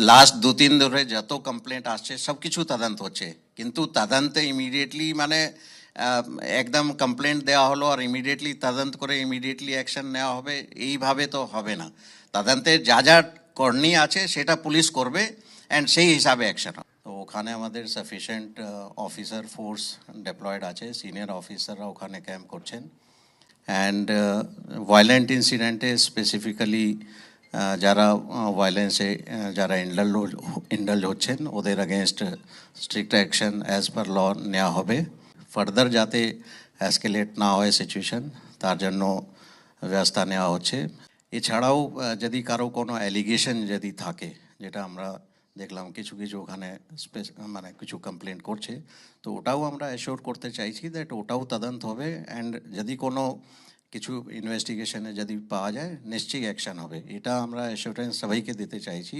Last 2-3 ধরে যত complaint আসছে সব কিছু তদন্ত হচ্ছে, কিন্তু তদন্তে ইমিডিয়েটলি মানে আহ, একদম কমপ্লেন্ট দেওয়া হলো আর ইমিডিয়েটলি তদন্ত করে ইমিডিয়েটলি অ্যাকশন নেওয়া হবে, এইভাবে তো হবে না। তদন্তে যা যা করণীয় আছে সেটা পুলিশ করবে অ্যান্ড সেই হিসাবে অ্যাকশন হবে। তো ওখানে আমাদের সাফিসিয়েন্ট অফিসার ফোর্স ডেপ্লয়েড আছে, সিনিয়র অফিসাররা ওখানে ক্যাম্প করছেন। অ্যান্ড ভায়োলেন্ট ইনসিডেন্টে স্পেসিফিক্যালি যারা ভায়োলেন্সে যারা ইন্ডালজ হচ্ছেন ওদের against strict action as per law নেওয়া হবে। ফার্দার যাতে অ্যাসকেলেট না হয় সিচুয়েশন, তার জন্য ব্যবস্থা নেওয়া হচ্ছে। এছাড়াও যদি কারো কোনো অ্যালিগেশন যদি থাকে, যেটা আমরা দেখলাম কিছু কিছু ওখানে মানে কিছু কমপ্লেন্ট করছে, তো ওটাও আমরা অ্যাসিওর করতে চাইছি দ্যাট ওটাও তদন্ত হবে অ্যান্ড যদি কোনো কিছু ইনভেস্টিগেশনে যদি পাওয়া যায় নিশ্চয়ই অ্যাকশন হবে, এটা আমরা অ্যাসিওরেন্স সবাইকে দিতে চাইছি।